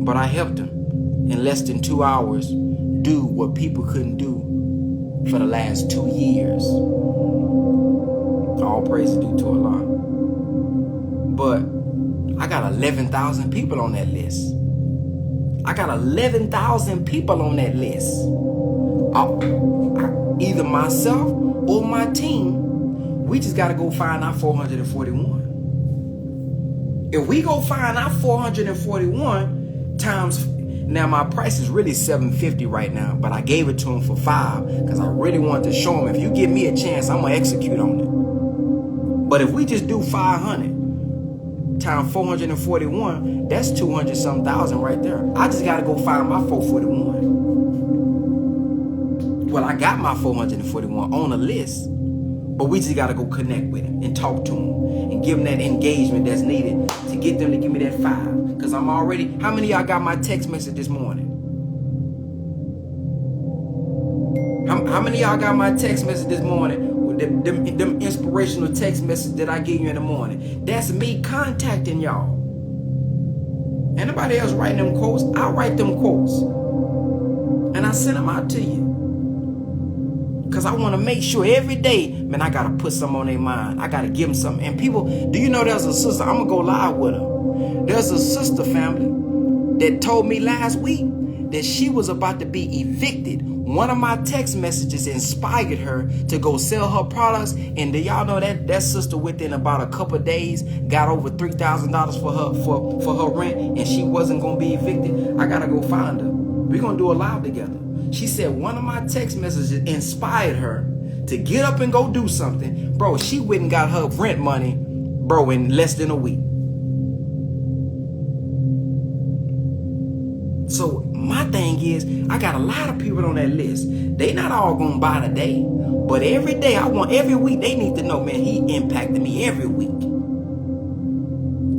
A: But I helped him in less than 2 hours do what people couldn't do for the last 2 years. All praise is due to Allah. But I got 11,000 people on that list. I got 11,000 people on that list. Either myself or my team, we just got to go find our 441. If we go find our 441 times, now my price is really $750 right now, but I gave it to him for $5 because I really wanted to show him, if you give me a chance, I'm gonna execute on it. But if we just do 500 times 441, that's 200 some thousand right there. I just gotta go find my 441. Well, I got my 441 on a list, but we just gotta go connect with him and talk to him and give him that engagement that's needed to get them to give me that 5. Because I'm already, how many of y'all got my text message this morning? How many of y'all got my text message this morning? Them inspirational text messages that I give you in the morning. That's me contacting y'all. Anybody else writing them quotes? I write them quotes. And I send them out to you. Because I want to make sure every day, man, I got to put something on their mind. I got to give them something. And people, do you know there's a sister? I'm going to go live with her. There's a sister family that told me last week that she was about to be evicted. One of my text messages inspired her to go sell her products. And do y'all know that sister within about a couple of days got over $3,000 for her rent, and she wasn't going to be evicted? I got to go find her. We're going to do a live together. She said one of my text messages inspired her to get up and go do something. Bro, she went and got her rent money, bro, in less than a week. So my thing is, I got a lot of people on that list. They not all gonna buy today, but every day every week they need to know, man, he impacted me every week.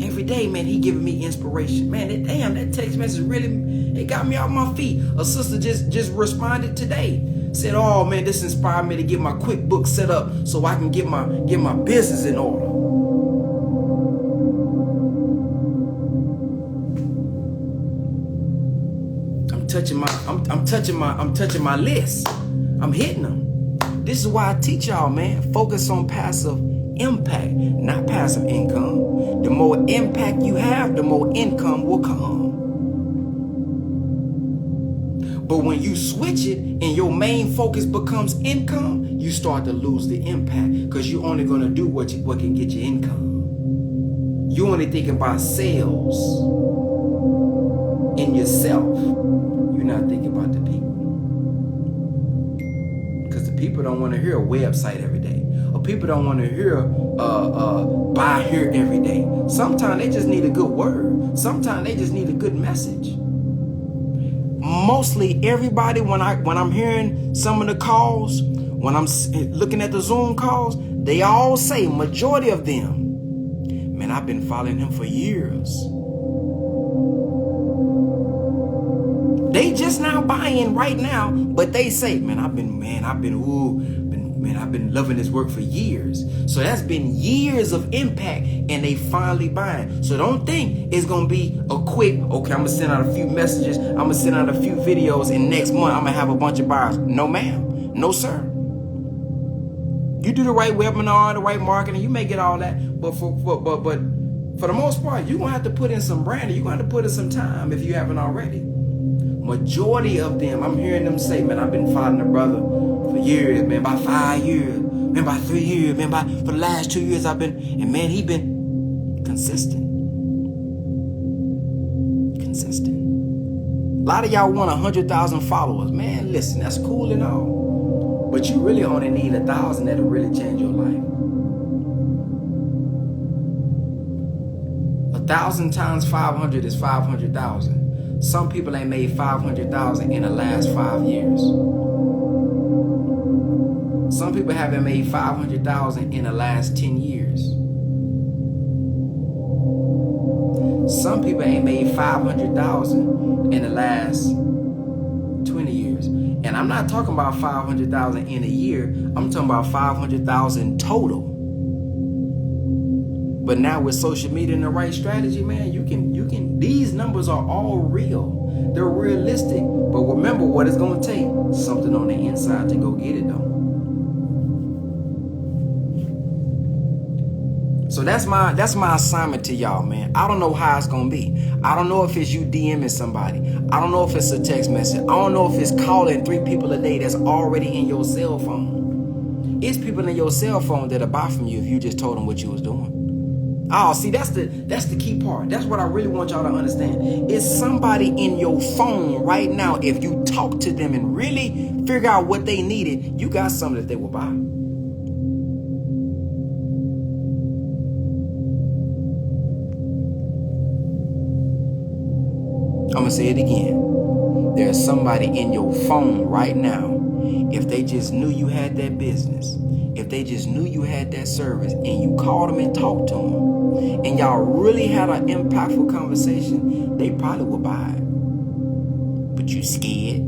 A: Every day, man, he giving me inspiration. Man, that text message really, it got me off my feet. A sister just responded today. Said, oh man, this inspired me to get my QuickBooks set up so I can get my business in order. I'm touching my list. I'm hitting them. This is why I teach y'all, man. Focus on passive impact, not passive income. The more impact you have, the more income will come. But when you switch it and your main focus becomes income, you start to lose the impact because you're only going to do what can get you income. You're only thinking about sales in yourself. You're not thinking about the people. Because the people don't want to hear a website every day. Or people don't want to hear buy here every day. Sometimes they just need a good word. Sometimes they just need a good message. Mostly everybody, when I'm hearing some of the calls, when I'm looking at the Zoom calls, they all say, majority of them, man, I've been following him for years. They just now buying right now, but they say, man, I've been loving this work for years. So that's been years of impact, and they finally buying. So don't think it's gonna be a quick, okay, I'm gonna send out a few messages, I'm gonna send out a few videos, and next month I'm gonna have a bunch of buyers. No ma'am, no sir. You do the right webinar, the right marketing, you may get all that, but for the most part, you're gonna have to put in some branding, you're gonna have to put in some time if you haven't already. Majority of them, I'm hearing them say, man, I've been following the brother for years, man, by 5 years, man, by 3 years, man, for the last 2 years I've been, and man, he been consistent. Consistent. A lot of y'all want 100,000 followers. Man, listen, that's cool and all, but you really only need 1,000 that'll really change your life. 1,000 times 500 is 500,000. Some people ain't made 500,000 in the last 5 years. Some people haven't made 500,000 in the last 10 years. Some people ain't made 500,000 in the last 20 years. And I'm not talking about 500,000 in a year. I'm talking about 500,000 total. But now with social media and the right strategy, man, you can, these numbers are all real. They're realistic. But remember what it's going to take. Something on the inside to go get it though. So that's my assignment to y'all, man. I don't know how it's going to be. I don't know if it's you DMing somebody. I don't know if it's a text message. I don't know if it's calling 3 people a day that's already in your cell phone. It's people in your cell phone that'll buy from you if you just told them what you was doing. Oh, see, that's the key part. That's what I really want y'all to understand. It's somebody in your phone right now. If you talk to them and really figure out what they needed, you got something that they will buy. I'm going to say it again. There's somebody in your phone right now. If they just knew you had that business, if they just knew you had that service, and you called them and talked to them, and y'all really had an impactful conversation, they probably would buy it. But you scared.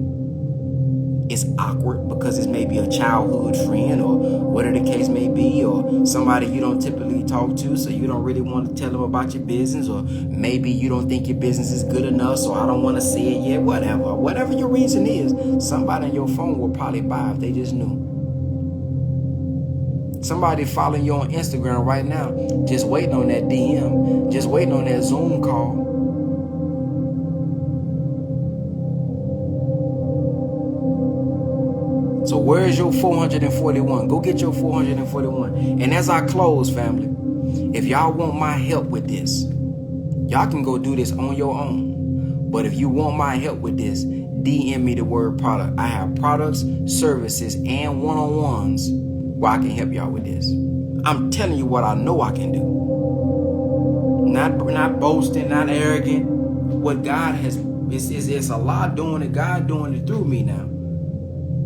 A: It's awkward because it's maybe a childhood friend or whatever the case may be, or somebody you don't typically talk to, so you don't really want to tell them about your business, or maybe you don't think your business is good enough, so I don't want to say it yet. Whatever your reason is, somebody on your phone will probably buy if they just knew. Somebody following you on Instagram right now, just waiting on that DM, just waiting on that Zoom call. So where's your 441? Go get your 441. And as I close, family, if y'all want my help with this, y'all can go do this on your own. But if you want my help with this, DM me the word product. I have products, services, and one-on-ones where I can help y'all with this. I'm telling you what I know I can do. Not boasting, not arrogant. What God has, it's a lot doing it. God doing it through me now.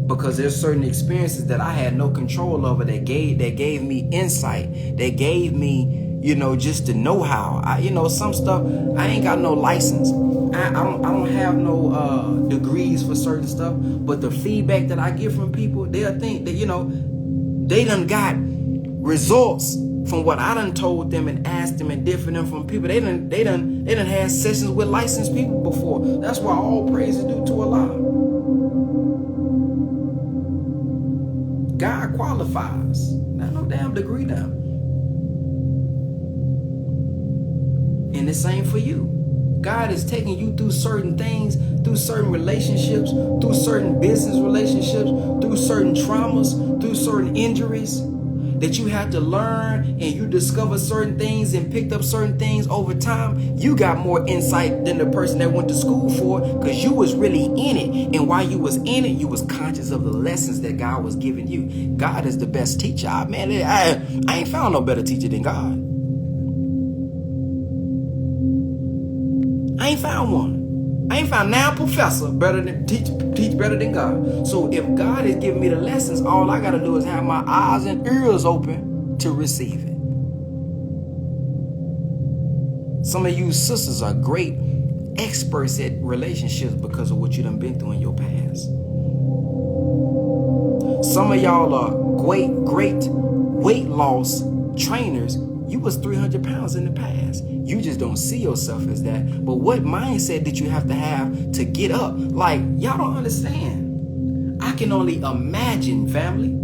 A: Because there's certain experiences that I had no control over that gave me insight, that gave me, just the know-how. Some stuff, I ain't got no license. I don't have no degrees for certain stuff. But the feedback that I get from people, they'll think that, they done got results from what I done told them and asked them and did for them from people. They done had sessions with licensed people before. That's why all praise is due to Allah. God qualifies. Not no damn degree now. And the same for you. God is taking you through certain things, through certain relationships, through certain business relationships, through certain traumas, through certain injuries, that you had to learn, and you discover certain things and picked up certain things over time. You got more insight than the person that went to school for, because you was really in it. And while you was in it, you was conscious of the lessons that God was giving you. God is the best teacher. Man, I ain't found no better teacher than God. I ain't found one. I ain't found now professor better than teach better than God. So if God is giving me the lessons, all I gotta do is have my eyes and ears open to receive it. Some of you sisters are great experts at relationships because of what you done been through in your past. Some of y'all are great weight loss trainers. You was 300 pounds in the past. You just don't see yourself as that. But what mindset did you have to get up? Like, y'all don't understand. I can only imagine, family,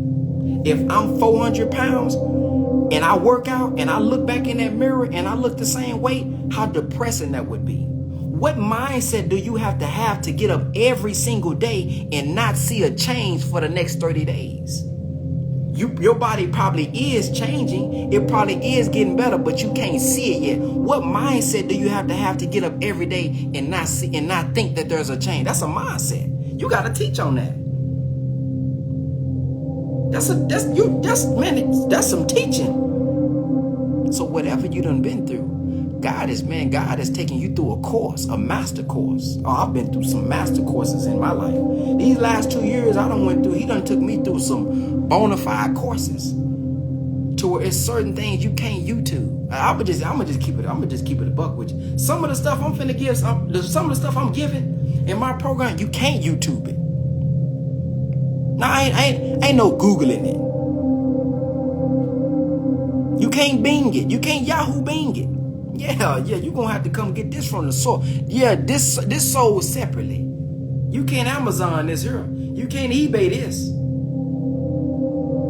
A: if I'm 400 pounds and I work out and I look back in that mirror and I look the same weight, how depressing that would be. What mindset do you have to get up every single day and not see a change for the next 30 days? Your body probably is changing. It probably is getting better, but you can't see it yet. What mindset do you have to get up every day and not see and not think that there's a change? That's a mindset. You got to teach on that. That's some teaching. So whatever you done been through, God is taking you through a course, a master course. Oh, I've been through some master courses in my life. These last 2 years he done took me through some bona fide courses to where it's certain things you can't YouTube. I'm gonna just keep it a buck with you. Some of the stuff I'm finna give, some of the stuff I'm giving in my program, you can't YouTube it. Now I ain't no Googling it. You can't Bing it. You can't Yahoo Bing it. Yeah, you're gonna have to come get this from the source. Yeah, this sold separately. You can't Amazon this here. You can't eBay this.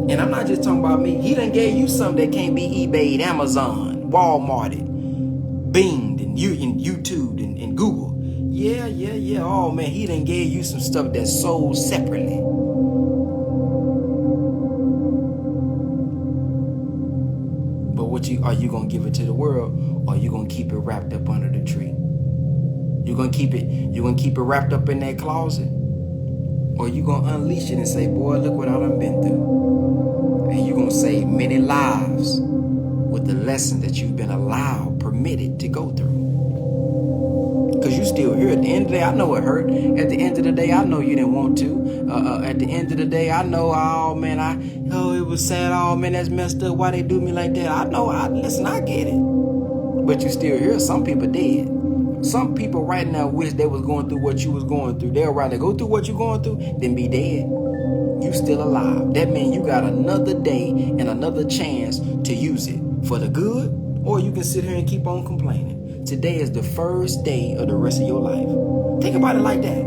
A: And I'm not just talking about me. He done gave you something that can't be eBayed, Amazon, Walmarted, Binged, and YouTube and Google. Yeah. Oh man, he done gave you some stuff that's sold separately. But what are you gonna give it to the world, or are you gonna keep it wrapped up under the tree? You're gonna keep it wrapped up in that closet, or you gonna unleash it and say, boy, look what I done been through. And you're gonna save many lives with the lesson that you've been allowed, permitted to go through. Because you still here. At the end of the day, I know it hurt. At the end of the day, I know you didn't want to. At the end of the day, I know, oh man, it was sad. Oh man, that's messed up. Why they do me like that? I know. Listen, I get it. But you still here. Some people did. Some people right now wish they was going through what you was going through. They'll rather go through what you're going through than be dead. You still alive. That means you got another day and another chance to use it for the good, or you can sit here and keep on complaining. Today is the first day of the rest of your life. Think about it like that.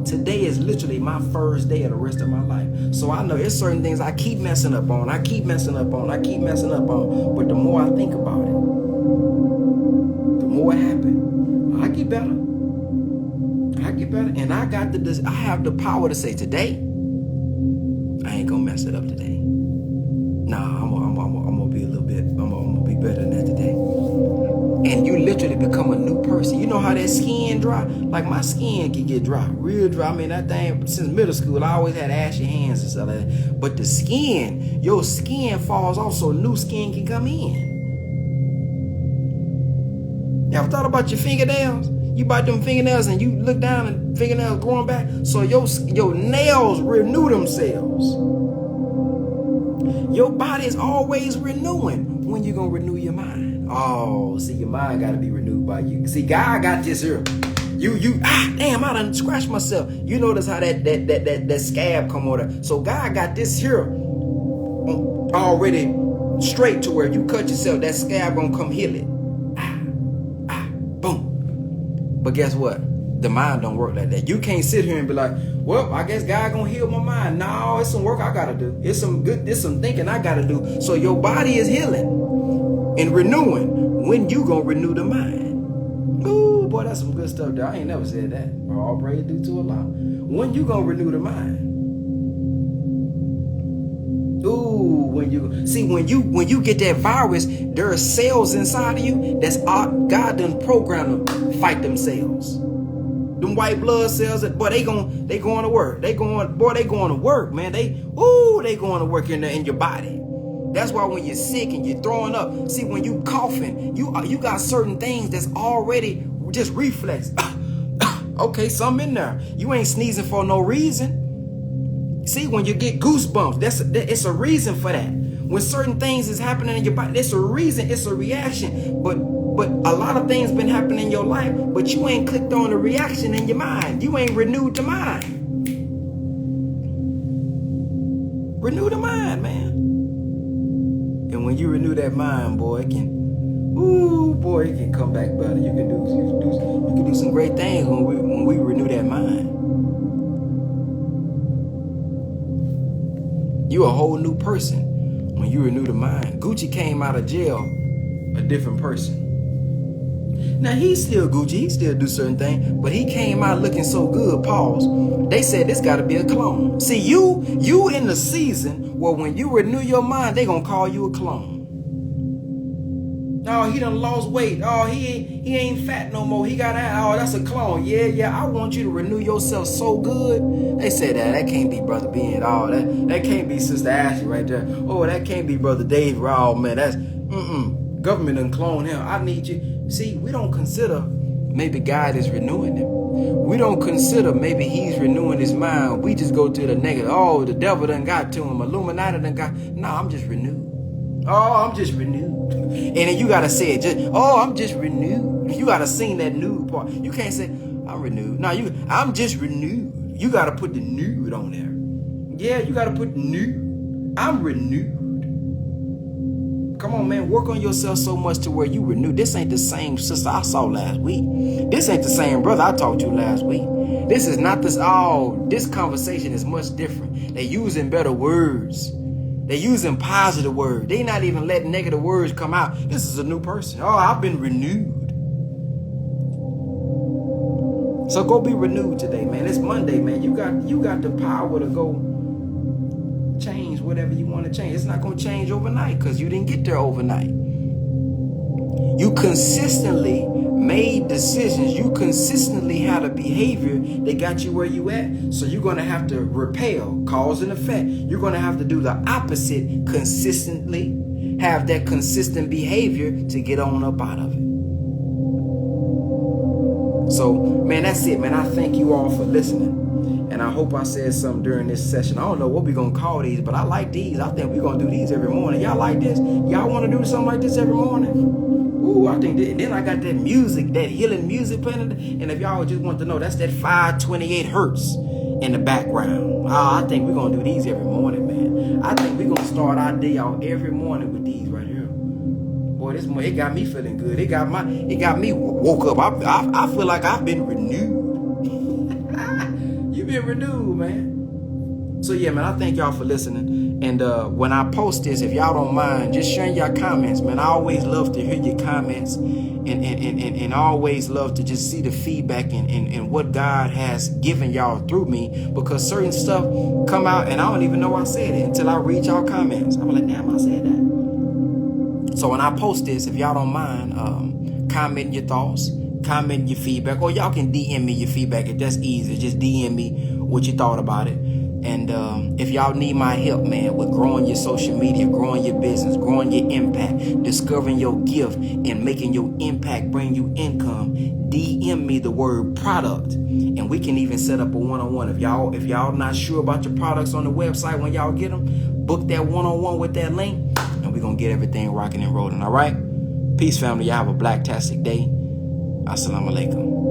A: Today is literally my first day of the rest of my life. So I know it's certain things I keep messing up on. I keep messing up on. But the more I think about it, the more it happens. I get better. And I have the power to say, today, I ain't gonna mess it up today. Nah, I'm gonna be a little bit, I'm gonna be better than that today. And you literally become a new person. You know how that skin dry? Like my skin can get dry, real dry. I mean, that thing, since middle school, I always had ashy hands and stuff like that. But the skin, your skin falls off so new skin can come in. You ever thought about your fingernails? You bite them fingernails and you look down and fingernails growing back. So your nails renew themselves. Your body is always renewing. When you gonna renew your mind? Oh, see, your mind gotta be renewed by you. See, God got this here. Damn, I done scratched myself. You notice how that scab come on there. So God got this here already straight to where you cut yourself, that scab gonna come heal it. Boom. But guess what? The mind don't work like that. You can't sit here and be like, well, I guess God gonna heal my mind. No, it's some work I gotta do. It's some thinking I gotta do. So your body is healing and renewing. When you gonna renew the mind? Ooh, boy, that's some good stuff there. I ain't never said that. All praise due to Allah. When you gonna renew the mind? Ooh, when you get that virus, there are cells inside of you that's God done programmed them to fight themselves. Them white blood cells, boy, they going to work. They going to work, man. They going to work in your body. That's why when you're sick and you're throwing up, see, when you coughing, you got certain things that's already just reflex. Okay, something in there. You ain't sneezing for no reason. See, when you get goosebumps, it's a reason for that. When certain things is happening in your body, it's a reason, it's a reaction. But a lot of things been happening in your life, but you ain't clicked on the reaction in your mind. You ain't renewed the mind. Renew the mind, man. And when you renew that mind, boy, it can come back better. You can do some great things when we renew that mind. You a whole new person when you renew the mind. Gucci came out of jail a different person. Now he's still Gucci, he still do certain things, but he came out looking so good, pause. They said this gotta be a clone. See, you in the season where when you renew your mind, they gonna call you a clone. Oh, he done lost weight. Oh, he ain't fat no more. He got that. Oh, that's a clone. Yeah. I want you to renew yourself so good. They said that can't be Brother Ben. Oh, that can't be Sister Ashley right there. Oh, that can't be Brother Dave. Oh man, that's government done clone him. I need you. See, we don't consider maybe God is renewing him. We don't consider maybe he's renewing his mind. We just go to the negative. Oh, the devil done got to him. Illuminati done got. No, I'm just renewed. Oh, I'm just renewed. And then you gotta say it. I'm just renewed. You gotta sing that nude part. You can't say I'm renewed. No, I'm just renewed. You gotta put the nude on there. Yeah, you gotta put nude. I'm renewed. Come on, man. Work on yourself so much to where you renew. This ain't the same sister I saw last week. This ain't the same brother I talked to last week. This is not this. Oh, this conversation is much different. They're using better words. They're using positive words. They're not even letting negative words come out. This is a new person. Oh, I've been renewed. So go be renewed today, man. It's Monday, man. You got the power to go change whatever you want to change. It's not going to change overnight because you didn't get there overnight. You consistently made decisions. You consistently had a behavior that got you where you at. So you're going to have to repel, cause and effect. You're going to have to do the opposite consistently. Have that consistent behavior to get on up out of it. So, man, that's it, man. I thank you all for listening. And I hope I said something during this session. I don't know what we're going to call these, but I like these. I think we're going to do these every morning. Y'all like this? Y'all want to do something like this every morning? Ooh, I think then I got that music, that healing music playing. And if y'all just want to know, that's that 528 hertz in the background. I think we're going to do these every morning, man. I think we're going to start our day out every morning with these right here. Boy, it got me feeling good. It got me woke up. I feel like I've been renewed. You've been renewed, man. So yeah, man, I thank y'all for listening. And when I post this, if y'all don't mind, just sharing your comments, man. I always love to hear your comments, and I always love to just see the feedback and what God has given y'all through me, because certain stuff come out and I don't even know I said it until I read y'all comments. I'm like, damn, I said that. So when I post this, if y'all don't mind, comment your thoughts, comment your feedback, or y'all can DM me your feedback if that's easy. Just DM me what you thought about it. And if y'all need my help, man, with growing your social media, growing your business, growing your impact, discovering your gift, and making your impact bring you income, DM me the word product, and we can even set up a one-on-one. If y'all not sure about your products on the website when y'all get them, book that one-on-one with that link, and we're gonna get everything rocking and rolling. All right, peace, family. Y'all have a blacktastic day. Assalamu alaikum.